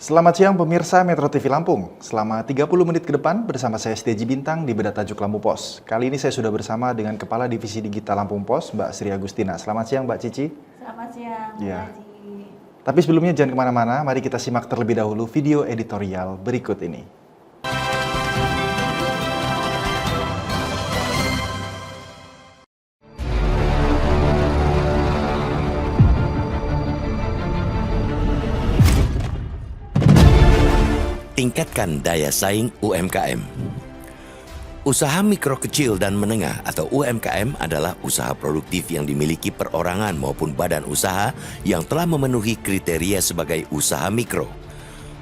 Selamat siang pemirsa Metro TV Lampung. Selama 30 menit ke depan bersama saya Seteji Bintang di Bedah Tajuk Lampung Pos. Kali ini saya sudah bersama dengan Kepala Divisi Digital Lampung Pos, Mbak Sri Agustina. Selamat siang Mbak Cici. Selamat siang, Mbak Haji. Tapi sebelumnya jangan kemana-mana, mari kita simak terlebih dahulu video editorial berikut ini. Tingkatkan daya saing UMKM. Usaha mikro kecil dan menengah atau UMKM adalah usaha produktif yang dimiliki perorangan maupun badan usaha yang telah memenuhi kriteria sebagai usaha mikro.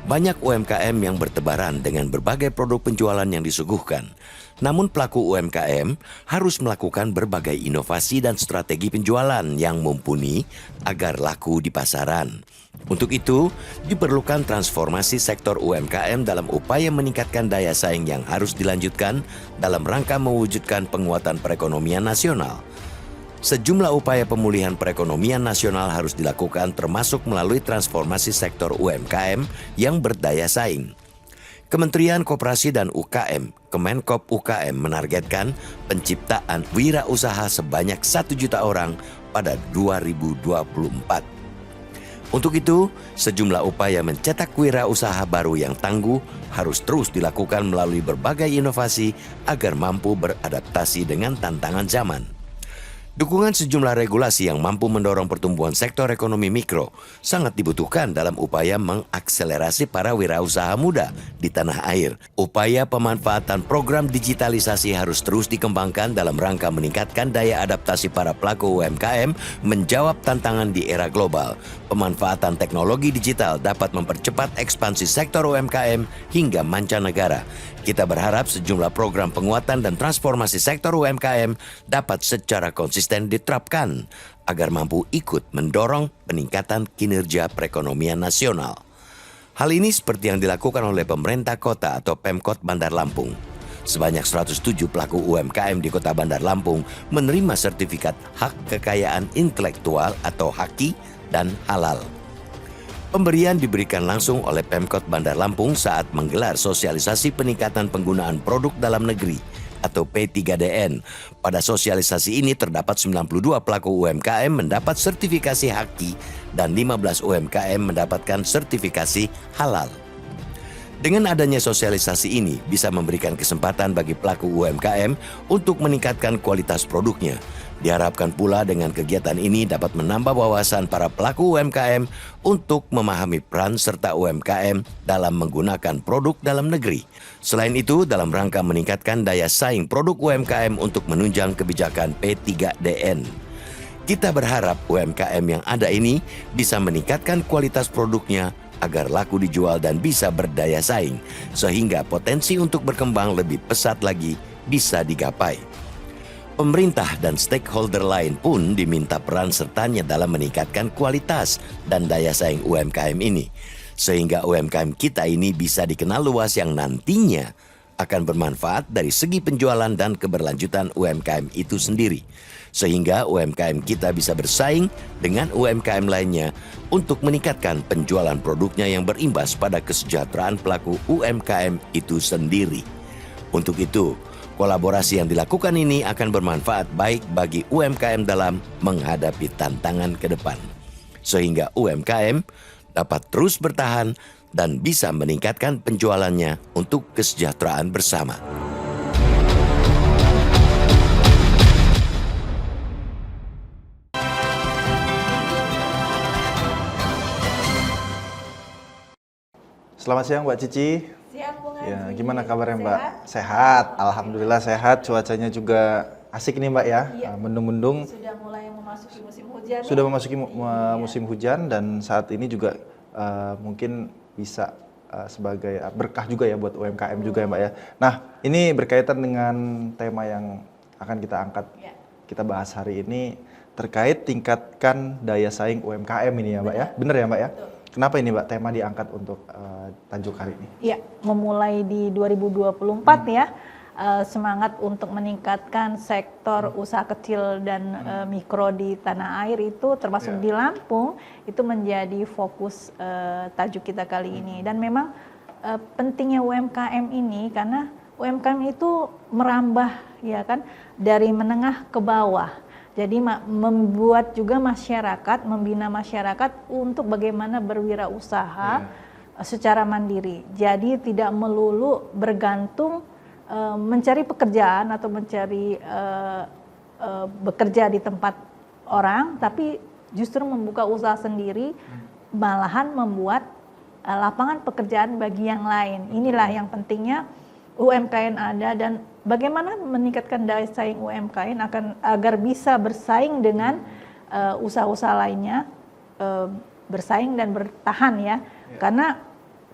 Banyak UMKM yang bertebaran dengan berbagai produk penjualan yang disuguhkan. Namun pelaku UMKM harus melakukan berbagai inovasi dan strategi penjualan yang mumpuni agar laku di pasaran. Untuk itu, diperlukan transformasi sektor UMKM dalam upaya meningkatkan daya saing yang harus dilanjutkan dalam rangka mewujudkan penguatan perekonomian nasional. Sejumlah upaya pemulihan perekonomian nasional harus dilakukan termasuk melalui transformasi sektor UMKM yang berdaya saing. Kementerian Koperasi dan UKM, Kemenkop UKM menargetkan penciptaan wirausaha sebanyak 1 juta orang pada 2024. Untuk itu, sejumlah upaya mencetak wirausaha baru yang tangguh harus terus dilakukan melalui berbagai inovasi agar mampu beradaptasi dengan tantangan zaman. Dukungan sejumlah regulasi yang mampu mendorong pertumbuhan sektor ekonomi mikro sangat dibutuhkan dalam upaya mengakselerasi para wirausaha muda di tanah air. Upaya pemanfaatan program digitalisasi harus terus dikembangkan dalam rangka meningkatkan daya adaptasi para pelaku UMKM menjawab tantangan di era global. Pemanfaatan teknologi digital dapat mempercepat ekspansi sektor UMKM hingga mancanegara. Kita berharap sejumlah program penguatan dan transformasi sektor UMKM dapat secara konsisten diterapkan agar mampu ikut mendorong peningkatan kinerja perekonomian nasional. Hal ini seperti yang dilakukan oleh pemerintah kota atau Pemkot Bandar Lampung. Sebanyak 107 pelaku UMKM di Kota Bandar Lampung menerima sertifikat hak kekayaan intelektual atau HAKI dan halal. Pemberian diberikan langsung oleh Pemkot Bandar Lampung saat menggelar sosialisasi peningkatan penggunaan produk dalam negeri atau P3DN. Pada sosialisasi ini terdapat 92 pelaku UMKM mendapat sertifikasi HAKI dan 15 UMKM mendapatkan sertifikasi halal. Dengan adanya sosialisasi ini bisa memberikan kesempatan bagi pelaku UMKM untuk meningkatkan kualitas produknya. Diharapkan pula dengan kegiatan ini dapat menambah wawasan para pelaku UMKM untuk memahami peran serta UMKM dalam menggunakan produk dalam negeri. Selain itu, dalam rangka meningkatkan daya saing produk UMKM untuk menunjang kebijakan P3DN. Kita berharap UMKM yang ada ini bisa meningkatkan kualitas produknya agar laku dijual dan bisa berdaya saing, sehingga potensi untuk berkembang lebih pesat lagi bisa digapai. Pemerintah dan stakeholder lain pun diminta peran sertanya dalam meningkatkan kualitas dan daya saing UMKM ini, sehingga UMKM kita ini bisa dikenal luas yang nantinya akan bermanfaat dari segi penjualan dan keberlanjutan UMKM itu sendiri, sehingga UMKM kita bisa bersaing dengan UMKM lainnya untuk meningkatkan penjualan produknya yang berimbas pada kesejahteraan pelaku UMKM itu sendiri. Untuk itu, kolaborasi yang dilakukan ini akan bermanfaat baik bagi UMKM dalam menghadapi tantangan ke depan, sehingga UMKM dapat terus bertahan dan bisa meningkatkan penjualannya untuk kesejahteraan bersama. Selamat siang Mbak Cici. Siang, Bung Haji. Ya, gimana kabarnya Mbak? Sehat, Alhamdulillah sehat. Cuacanya juga asik nih Mbak ya, Iya. mendung-mendung. Sudah mulai memasuki musim hujan. Sudah memasuki musim hujan dan saat ini juga mungkin bisa sebagai berkah juga ya buat UMKM juga ya Mbak ya. Nah, ini berkaitan dengan tema yang akan kita angkat, kita bahas hari ini terkait tingkatkan daya saing UMKM ini ya Mbak ya. Bener ya Mbak ya? Betul. Kenapa ini Mbak tema diangkat untuk tajuk hari ini? Ya, memulai di 2024 ya. semangat untuk meningkatkan sektor usaha kecil dan mikro di tanah air itu termasuk di Lampung itu menjadi fokus tajuk kita kali ini. Dan memang pentingnya UMKM ini karena UMKM itu merambah ya kan dari menengah ke bawah. Jadi membuat juga masyarakat, membina masyarakat untuk bagaimana berwirausaha secara mandiri. Jadi tidak melulu bergantung mencari pekerjaan atau mencari bekerja di tempat orang, tapi justru membuka usaha sendiri, malahan membuat lapangan pekerjaan bagi yang lain. Inilah yang pentingnya UMKM ada dan bagaimana meningkatkan daya saing UMKM agar bisa bersaing dengan usaha-usaha lainnya, bersaing dan bertahan ya. Karena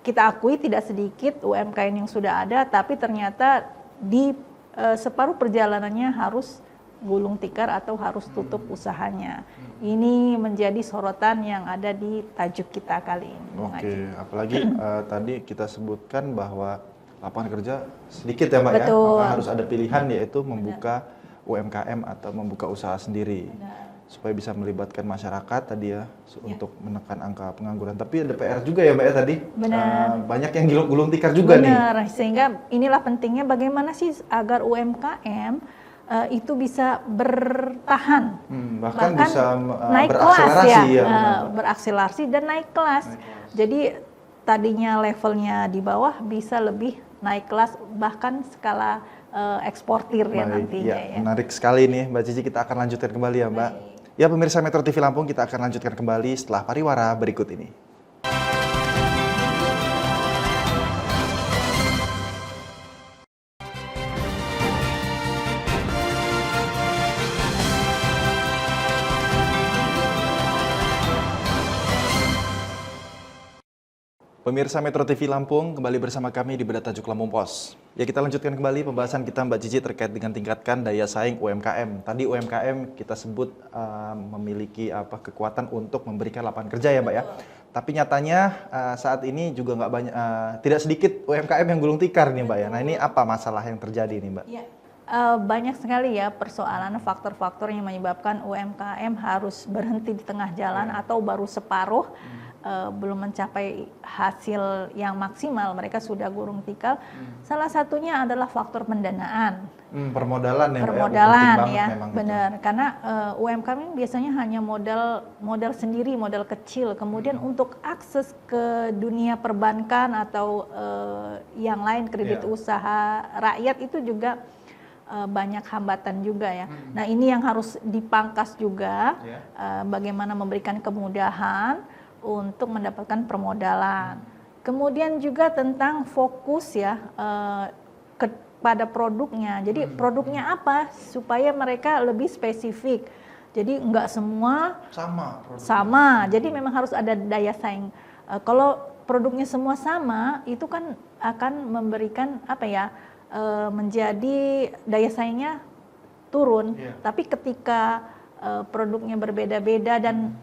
kita akui tidak sedikit UMKM yang sudah ada, tapi ternyata di separuh perjalanannya harus gulung tikar atau harus tutup usahanya. Ini menjadi sorotan yang ada di tajuk kita kali ini. Oke, apalagi tadi kita sebutkan bahwa lapangan kerja sedikit ya Mbak Betul. ya, harus ada pilihan yaitu membuka UMKM atau membuka usaha sendiri. Supaya bisa melibatkan masyarakat tadi ya untuk menekan angka pengangguran. Tapi ada PR juga ya Mbak ya tadi. Benar. Banyak yang gulung tikar juga nih. Benar, sehingga inilah pentingnya bagaimana sih agar UMKM itu bisa bertahan, bahkan bisa naik berakselerasi kelas ya, berakselerasi dan naik kelas. Jadi tadinya levelnya di bawah bisa lebih naik kelas bahkan skala eksportir ya nantinya ya. Menarik sekali nih Mbak Cici, kita akan lanjutkan kembali ya Mbak. Ya pemirsa Metro TV Lampung, kita akan lanjutkan kembali setelah pariwara berikut ini. Pemirsa Metro TV Lampung, kembali bersama kami di Bedah Tajuk Lampung Pos. Ya, kita lanjutkan kembali pembahasan kita Mbak Cici terkait dengan tingkatkan daya saing UMKM. Tadi UMKM kita sebut memiliki kekuatan untuk memberikan lapangan kerja ya Mbak ya. Tapi nyatanya saat ini juga nggak banyak, tidak sedikit UMKM yang gulung tikar nih Mbak ya. Nah ini apa masalah yang terjadi nih Mbak? Ya. Banyak sekali ya persoalan faktor-faktor yang menyebabkan UMKM harus berhenti di tengah jalan atau baru separuh. Belum mencapai hasil yang maksimal, mereka sudah gulung tikar. Salah satunya adalah faktor pendanaan. Permodalan ya, permodalan Mbak, ya, memang benar. Karena UMKM biasanya hanya modal sendiri, modal kecil. Kemudian untuk akses ke dunia perbankan atau yang lain kredit usaha rakyat itu juga banyak hambatan juga ya. Nah ini yang harus dipangkas juga, bagaimana memberikan kemudahan untuk mendapatkan permodalan. Kemudian juga tentang fokus ya pada produknya. Jadi produknya apa supaya mereka lebih spesifik. Jadi enggak semua sama. Jadi memang harus ada daya saing. Kalau produknya semua sama, itu kan akan memberikan menjadi daya saingnya turun. Tapi ketika produknya berbeda-beda dan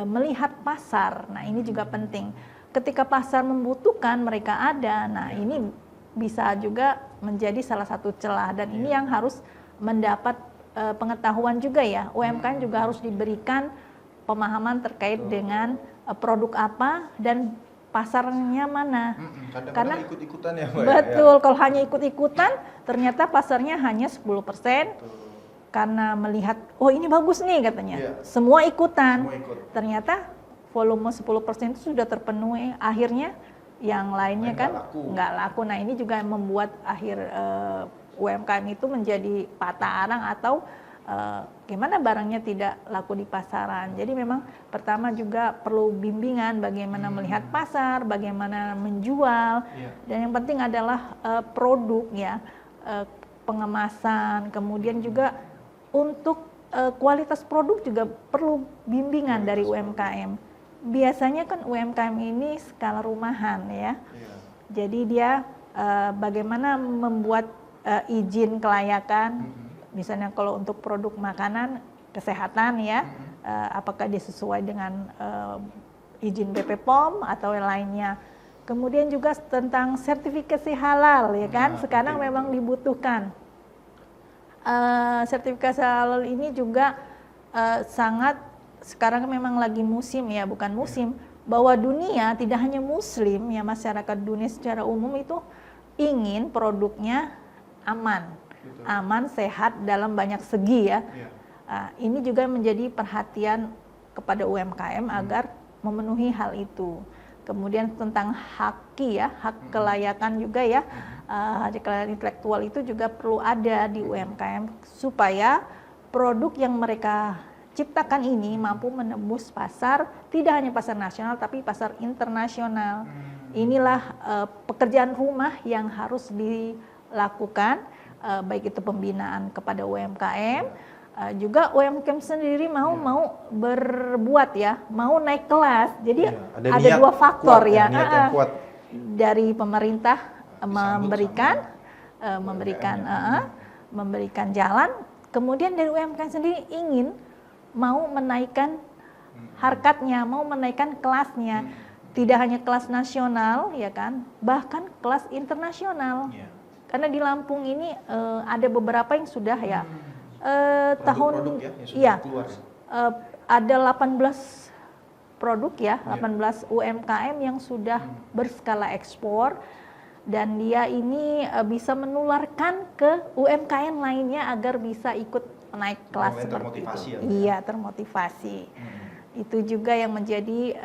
melihat pasar, nah ini juga penting. Ketika pasar membutuhkan mereka ada, nah ini bisa juga menjadi salah satu celah dan ini yang harus mendapat pengetahuan juga ya. UMKM juga harus diberikan pemahaman terkait dengan produk apa dan pasarnya mana. Karena ikut-ikutan ya Mbak. Betul, kalau hanya ikut-ikutan ternyata pasarnya hanya 10%. Karena melihat, oh ini bagus nih katanya, semua ikutan. Ternyata volume 10% itu sudah terpenuhi, akhirnya yang lainnya kan nggak laku. Nah ini juga membuat akhir UMKM itu menjadi patah arang atau gimana barangnya tidak laku di pasaran. Jadi memang pertama juga perlu bimbingan bagaimana melihat pasar, bagaimana menjual, dan yang penting adalah produk ya, pengemasan, kemudian juga untuk kualitas produk juga perlu bimbingan dari UMKM. Biasanya kan UMKM ini skala rumahan ya. Jadi dia bagaimana membuat izin kelayakan, misalnya kalau untuk produk makanan, kesehatan ya, apakah dia sesuai dengan izin BPOM atau yang lainnya. Kemudian juga tentang sertifikasi halal ya kan, sekarang memang dibutuhkan. Sertifikasi halal ini juga sangat sekarang memang lagi musim ya, bukan musim, bahwa dunia tidak hanya muslim ya, masyarakat dunia secara umum itu ingin produknya aman, aman, sehat dalam banyak segi ya. Ini juga menjadi perhatian kepada UMKM agar memenuhi hal itu. Kemudian tentang haki ya, hak kelayakan juga ya, hak kekayaan intelektual itu juga perlu ada di UMKM supaya produk yang mereka ciptakan ini mampu menembus pasar, tidak hanya pasar nasional tapi pasar internasional. Inilah pekerjaan rumah yang harus dilakukan, baik itu pembinaan kepada UMKM, juga UMKM sendiri mau berbuat ya, mau naik kelas. Jadi ada dua faktor ya. Dari pemerintah memberikan jalan, kemudian dari UMKM sendiri ingin mau menaikkan harkatnya, mau menaikkan kelasnya. Tidak hanya kelas nasional ya kan, bahkan kelas internasional. Karena di Lampung ini ada beberapa yang sudah ya tahun ya ada 18 produk ya, 18 UMKM yang sudah berskala ekspor, dan dia ini bisa menularkan ke UMKM lainnya agar bisa ikut naik kelas seperti itu. Iya, termotivasi. Itu juga yang menjadi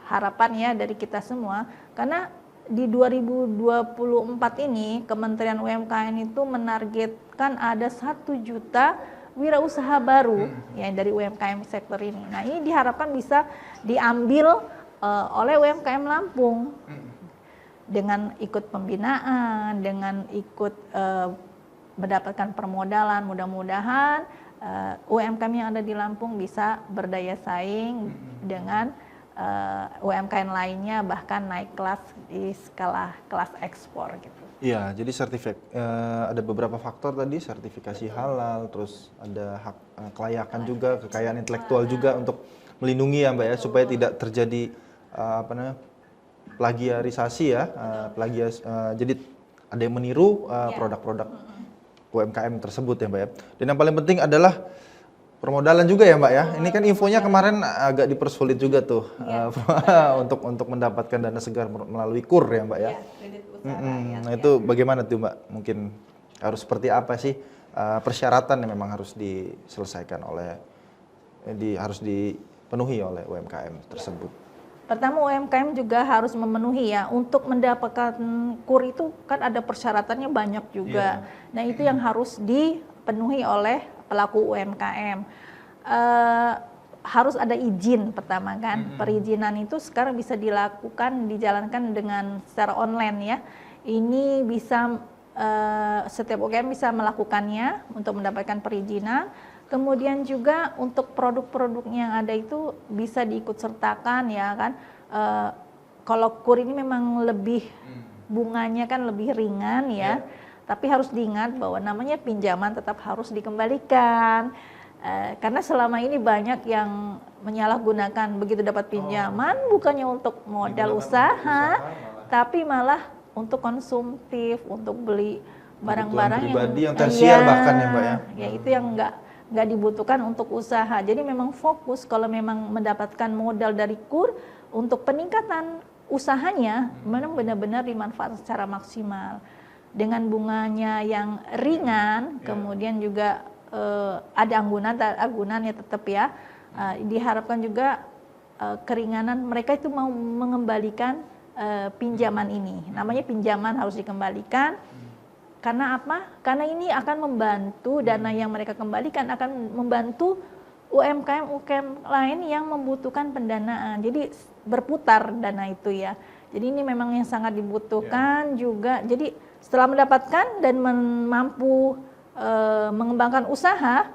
harapan ya dari kita semua, karena di 2024 ini Kementerian UMKM itu menargetkan ada 1 juta wirausaha baru ya dari UMKM sektor ini. Nah, ini diharapkan bisa diambil oleh UMKM Lampung dengan ikut pembinaan, dengan ikut mendapatkan permodalan. Mudah-mudahan UMKM yang ada di Lampung bisa berdaya saing dengan UMKM lainnya, bahkan naik kelas di skala kelas ekspor gitu. Iya, jadi ada beberapa faktor tadi, sertifikasi halal, terus ada hak kelayakan juga, kekayaan intelektual juga untuk melindungi ya Mbak ya, supaya tidak terjadi plagiarisasi ya, jadi ada yang meniru produk-produk UMKM tersebut ya Mbak ya. Dan yang paling penting adalah permodalan juga ya Mbak ya. Ini kan infonya kemarin agak dipersulit juga tuh untuk mendapatkan dana segar melalui KUR ya Mbak ya. Kredit usaha, nah itu bagaimana tuh Mbak? Mungkin harus seperti apa sih persyaratan yang memang harus diselesaikan harus dipenuhi oleh UMKM tersebut? Pertama, UMKM juga harus memenuhi ya, untuk mendapatkan KUR itu kan ada persyaratannya banyak juga. Nah itu yang harus dipenuhi oleh pelaku UMKM. Harus ada izin pertama kan. Perizinan itu sekarang bisa dijalankan dengan secara online ya. Ini bisa setiap UMKM bisa melakukannya untuk mendapatkan perizinan. Kemudian juga untuk produk-produk yang ada itu bisa diikut sertakan ya kan. Kalau KUR ini memang lebih bunganya kan lebih ringan ya. Tapi harus diingat bahwa namanya pinjaman tetap harus dikembalikan. Karena selama ini banyak yang menyalahgunakan, begitu dapat pinjaman bukannya untuk modal usaha, tapi malah untuk konsumtif, untuk beli barang-barang yang tersier bahkan ya Mbak ya. Ya itu yang nggak dibutuhkan untuk usaha. Jadi memang fokus kalau memang mendapatkan modal dari KUR untuk peningkatan usahanya, memang benar-benar dimanfaatkan secara maksimal. Dengan bunganya yang ringan, kemudian juga ada anggunannya tetap ya. Diharapkan juga keringanan mereka itu mau mengembalikan pinjaman ini. Namanya pinjaman harus dikembalikan. Karena apa? Karena ini akan membantu, dana yang mereka kembalikan akan membantu UMKM lain yang membutuhkan pendanaan. Jadi berputar dana itu ya. Jadi ini memang yang sangat dibutuhkan juga. Jadi setelah mendapatkan dan mampu mengembangkan usaha,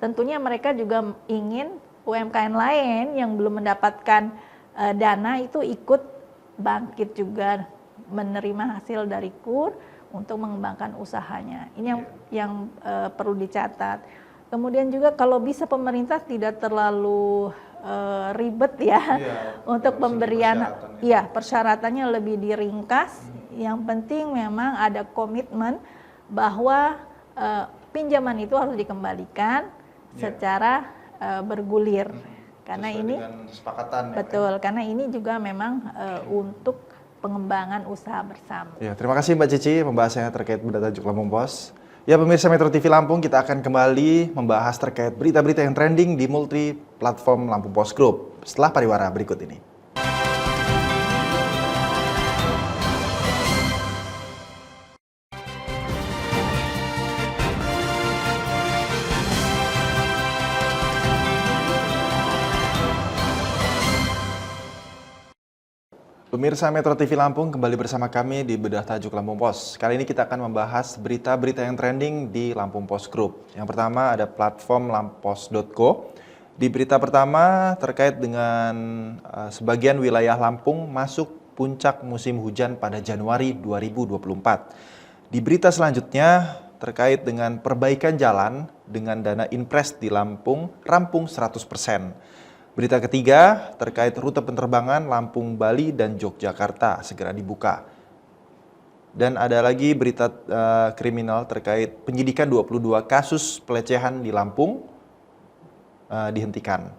tentunya mereka juga ingin UMKM lain yang belum mendapatkan dana itu ikut bangkit juga menerima hasil dari KUR untuk mengembangkan usahanya. Ini yang perlu dicatat. Kemudian juga kalau bisa pemerintah tidak terlalu ribet ya untuk pemberian, persyaratannya lebih diringkas. Yang penting memang ada komitmen bahwa pinjaman itu harus dikembalikan secara bergulir. Karena sesuai ini dengan kesepakatan, betul, karena ini juga memang untuk pengembangan usaha bersama. Ya, terima kasih Mbak Cici pembahasannya terkait berita tajuk Lampung Pos. Ya pemirsa Metro TV Lampung, kita akan kembali membahas terkait berita-berita yang trending di multi platform Lampung Pos Group setelah pariwara berikut ini. Pemirsa Metro TV Lampung, kembali bersama kami di Bedah Tajuk Lampung Pos. Kali ini kita akan membahas berita-berita yang trending di Lampung Pos Group. Yang pertama ada platform lampos.co. Di berita pertama terkait dengan sebagian wilayah Lampung masuk puncak musim hujan pada Januari 2024. Di berita selanjutnya terkait dengan perbaikan jalan dengan dana Inpres di Lampung rampung 100%. Berita ketiga terkait rute penerbangan Lampung, Bali, dan Yogyakarta segera dibuka. Dan ada lagi berita kriminal terkait penyidikan 22 kasus pelecehan di Lampung dihentikan.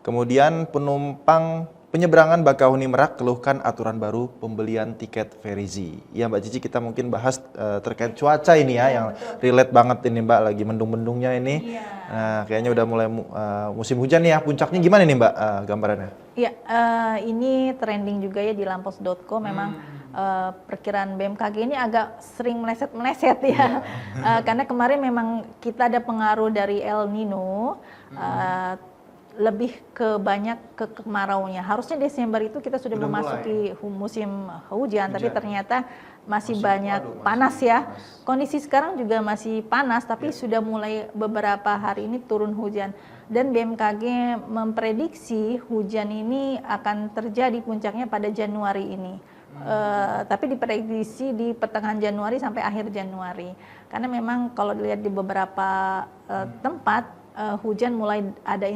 Kemudian penumpang penyeberangan Bakauheni Merak keluhkan aturan baru pembelian tiket Ferizi. Ya Mbak Cici, kita mungkin bahas terkait cuaca ini ya, yang relate banget ini Mbak, lagi mendung-mendungnya ini. Nah, kayaknya udah mulai musim hujan nih ya, puncaknya gimana nih Mbak gambarannya? Iya, ini trending juga ya di lampos.co. Memang perkiraan BMKG ini agak sering meleset-meleset ya. Karena kemarin memang kita ada pengaruh dari El Nino, lebih ke banyak ke kemaraunya. Harusnya Desember itu kita sudah memasuki musim hujan, tapi ternyata masih banyak panas ya. Kondisi sekarang juga masih panas, tapi sudah mulai beberapa hari ini turun hujan. Dan BMKG memprediksi hujan ini akan terjadi puncaknya pada Januari ini. Tapi diprediksi di pertengahan Januari sampai akhir Januari. Karena memang kalau dilihat di beberapa tempat hujan mulai ada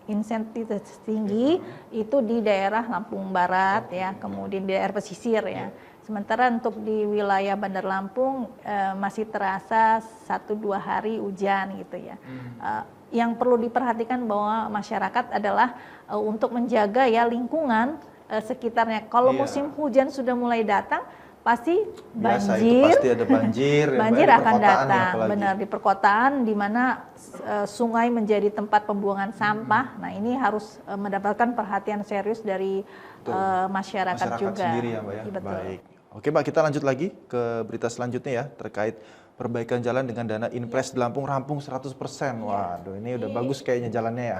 intensitas tinggi itu di daerah Lampung Barat ya, kemudian di daerah pesisir ya. Sementara untuk di wilayah Bandar Lampung masih terasa 1-2 hari hujan gitu ya. Yang perlu diperhatikan bahwa masyarakat adalah untuk menjaga ya lingkungan sekitarnya. Kalau musim hujan sudah mulai datang, pasti Biasa, banjir, itu pasti ada banjir, banjir ya, akan datang. apalagi. Benar, di perkotaan di mana sungai menjadi tempat pembuangan sampah. Nah, ini harus mendapatkan perhatian serius dari masyarakat juga. Sendiri ya Mbak ya. Betul. Baik. Oke Mbak, kita lanjut lagi ke berita selanjutnya ya, terkait perbaikan jalan dengan dana Inpres di Lampung rampung 100%. Waduh, ini udah bagus kayaknya jalannya ya.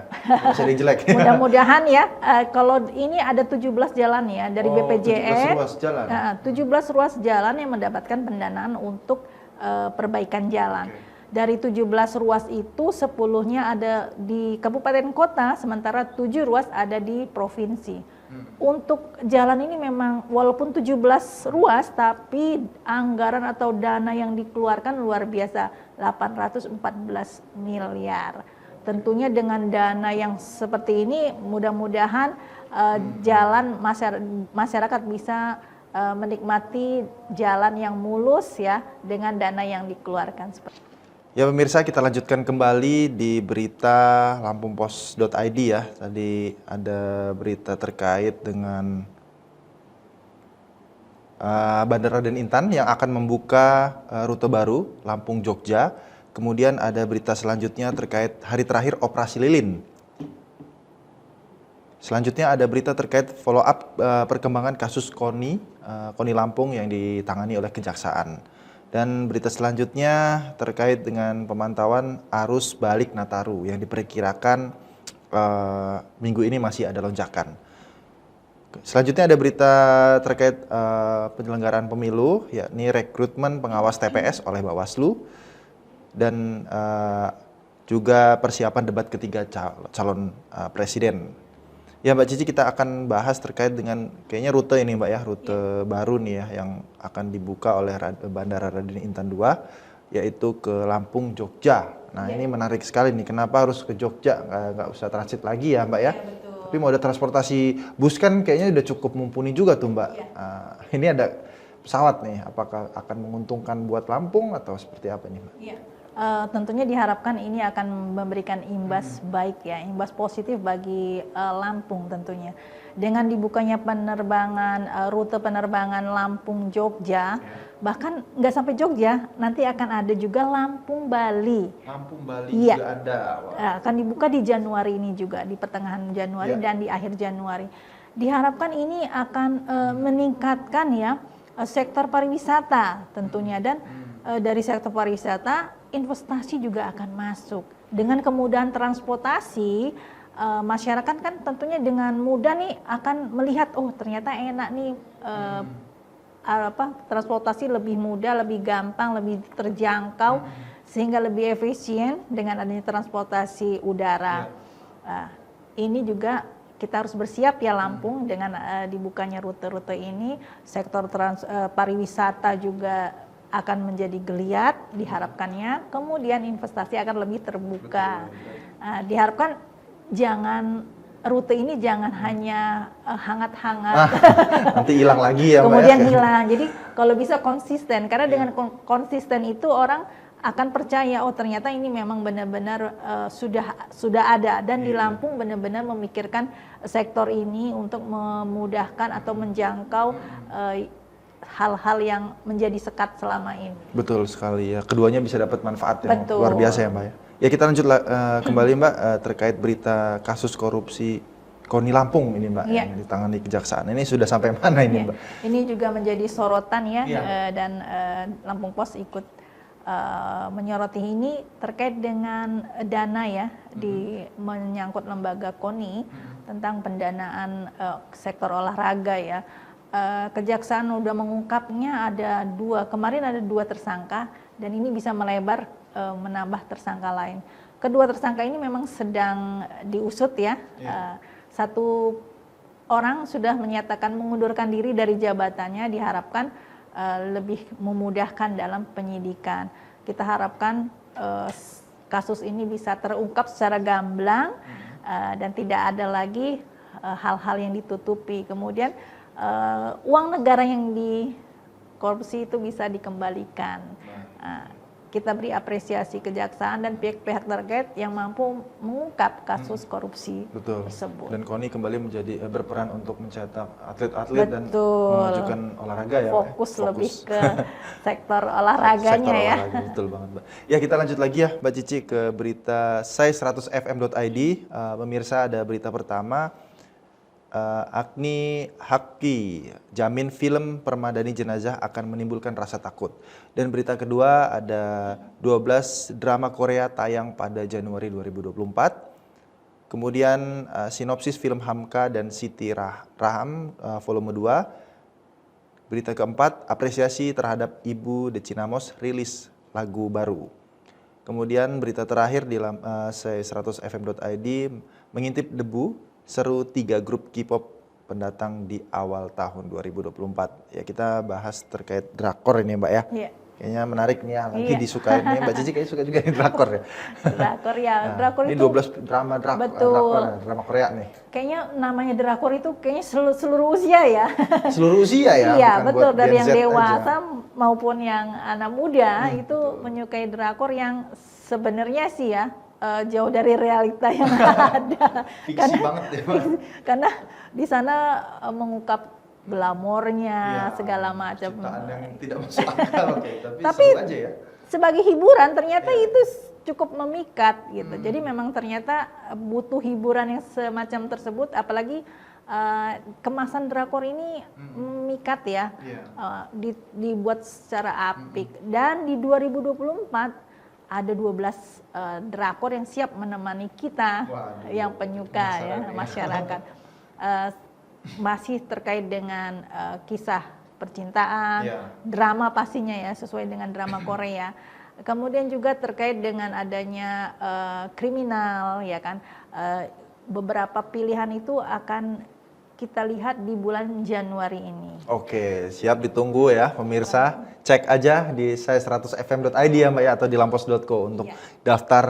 Bisa jelek. Mudah-mudahan ya, kalau ini ada 17 jalan ya dari BPJS. 17 ruas jalan. 17 ruas jalan yang mendapatkan pendanaan untuk perbaikan jalan. Dari 17 ruas itu 10-nya ada di kabupaten kota, sementara 7 ruas ada di provinsi. Untuk jalan ini memang walaupun 17 ruas, tapi anggaran atau dana yang dikeluarkan luar biasa, 814 miliar. Tentunya dengan dana yang seperti ini, mudah-mudahan jalan masyarakat bisa menikmati jalan yang mulus ya dengan dana yang dikeluarkan. Ya pemirsa, kita lanjutkan kembali di berita lampungpos.id ya. Tadi ada berita terkait dengan Bandara Raden Intan yang akan membuka rute baru Lampung Jogja. Kemudian ada berita selanjutnya terkait hari terakhir operasi lilin. Selanjutnya ada berita terkait follow up perkembangan kasus KONI Lampung yang ditangani oleh Kejaksaan. Dan berita selanjutnya terkait dengan pemantauan arus balik Nataru yang diperkirakan minggu ini masih ada lonjakan. Selanjutnya ada berita terkait penyelenggaraan pemilu, yakni rekrutmen pengawas TPS oleh Bawaslu dan juga persiapan debat ketiga calon presiden. Ya Mbak Cici, kita akan bahas terkait dengan kayaknya rute ini Mbak ya, rute baru nih ya yang akan dibuka oleh Bandara Raden Intan 2, yaitu ke Lampung Jogja. Nah ini menarik sekali nih, kenapa harus ke Jogja, nggak usah transit lagi ya Mbak ya? Betul. Tapi moda transportasi bus kan kayaknya udah cukup mumpuni juga tuh Mbak. Ini ada pesawat nih, apakah akan menguntungkan buat Lampung atau seperti apa nih Mbak? Iya. Tentunya diharapkan ini akan memberikan imbas baik ya, imbas positif bagi Lampung tentunya. Dengan dibukanya penerbangan, rute penerbangan Lampung-Jogja, bahkan nggak sampai Jogja, nanti akan ada juga Lampung-Bali. Lampung-Bali Iya. juga ada. Akan dibuka di Januari ini juga, di pertengahan Januari dan di akhir Januari. Diharapkan ini akan meningkatkan ya sektor pariwisata tentunya, dan dari sektor pariwisata investasi juga akan masuk. Dengan kemudahan transportasi, masyarakat kan tentunya dengan mudah nih akan melihat, oh ternyata enak nih, transportasi lebih mudah, lebih gampang, lebih terjangkau, sehingga lebih efisien dengan adanya transportasi udara. Ini juga kita harus bersiap ya Lampung dengan dibukanya rute-rute ini, sektor pariwisata juga akan menjadi geliat diharapkannya, kemudian investasi akan lebih terbuka. Diharapkan jangan rute ini jangan hanya hangat-hangat, nanti hilang lagi ya Mbak. kemudian hilang. Jadi kalau bisa konsisten, karena dengan konsisten itu orang akan percaya, oh ternyata ini memang benar-benar sudah ada, dan di Lampung benar-benar memikirkan sektor ini untuk memudahkan atau menjangkau hal-hal yang menjadi sekat selama ini. Betul sekali ya, keduanya bisa dapat manfaat yang Betul. luar biasa ya Mbak ya. Ya kita lanjut kembali Mbak terkait berita kasus korupsi KONI Lampung ini Mbak yang ditangani kejaksaan. Ini sudah sampai mana ini Mbak? Ini juga menjadi sorotan ya, dan Lampung Pos ikut menyoroti ini terkait dengan dana ya, di menyangkut lembaga KONI tentang pendanaan sektor olahraga ya. Kejaksaan sudah mengungkapnya kemarin ada dua tersangka, dan ini bisa melebar menambah tersangka lain. Kedua tersangka ini memang sedang diusut ya. Satu orang sudah menyatakan mengundurkan diri dari jabatannya, diharapkan lebih memudahkan dalam penyidikan. Kita harapkan kasus ini bisa terungkap secara gamblang dan tidak ada lagi hal-hal yang ditutupi. Kemudian uang negara yang dikorupsi itu bisa dikembalikan. Kita beri apresiasi kejaksaan dan pihak-pihak terkait yang mampu mengungkap kasus korupsi tersebut. Dan KONI kembali menjadi berperan untuk mencetak atlet-atlet dan memajukan olahraga ya. Fokus lebih ke sektor olahraganya ya. Olahraga, betul banget Mbak. Ya kita lanjut lagi ya Mbak Cici ke berita sai100fm.id. Pemirsa, ada berita pertama. Agni Haqqi, jamin film Permadani Jenazah akan menimbulkan rasa takut. Dan berita kedua ada 12 drama Korea tayang pada Januari 2024. Kemudian sinopsis film Hamka dan Siti Raham volume 2. Berita keempat, apresiasi terhadap Ibu Decinamos rilis lagu baru. Kemudian berita terakhir di sai100fm.id, mengintip debu seru 3 grup K-pop pendatang di awal tahun 2024. Ya kita bahas terkait drakor ini Mbak ya. Iya. Kayaknya menarik nih ya, lagi disukain nih Mbak Cici, kayaknya suka juga nih drakor ya. Drakor ya, drakor ini itu 12 drama drama Korea nih. Kayaknya namanya drakor itu kayaknya seluruh usia ya. Seluruh usia ya. Iya, bukan betul, buat dari Gen yang Z dewasa aja. maupun yang anak muda itu menyukai drakor yang sebenarnya sih ya jauh dari realita yang ada. Fiksi banget ya Mbak. Karena di sana mengungkap glamornya Ya, segala macam. ciptaan yang tidak masuk akal, tapi seru aja ya. sebagai hiburan ternyata itu cukup memikat gitu. Jadi memang ternyata butuh hiburan yang semacam tersebut, apalagi kemasan drakor ini memikat ya. Dibuat secara apik, dan di 2024 ada 12 drakor yang siap menemani kita. Waduh, yang penyuka ya masyarakat. Masih terkait dengan kisah percintaan, drama pastinya ya, sesuai dengan drama Korea. Kemudian juga terkait dengan adanya kriminal ya kan. Beberapa pilihan itu akan kita lihat di bulan Januari ini. Oke, siap ditunggu ya pemirsa. Cek aja di sai100fm.id ya Mbak ya, atau di lampos.co untuk daftar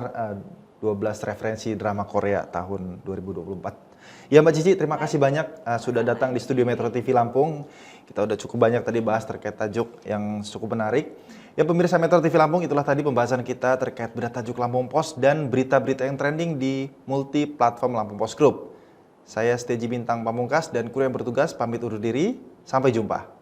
12 referensi drama Korea tahun 2024. Ya Mbak Cici, terima kasih banyak sudah datang di studio Metro TV Lampung. Kita udah cukup banyak tadi bahas terkait tajuk yang cukup menarik. Ya pemirsa Metro TV Lampung, itulah tadi pembahasan kita terkait berita tajuk Lampung Pos dan berita-berita yang trending di multi platform Lampung Pos Group. Saya Steji Bintang Pamungkas dan kru yang bertugas pamit undur diri. Sampai jumpa.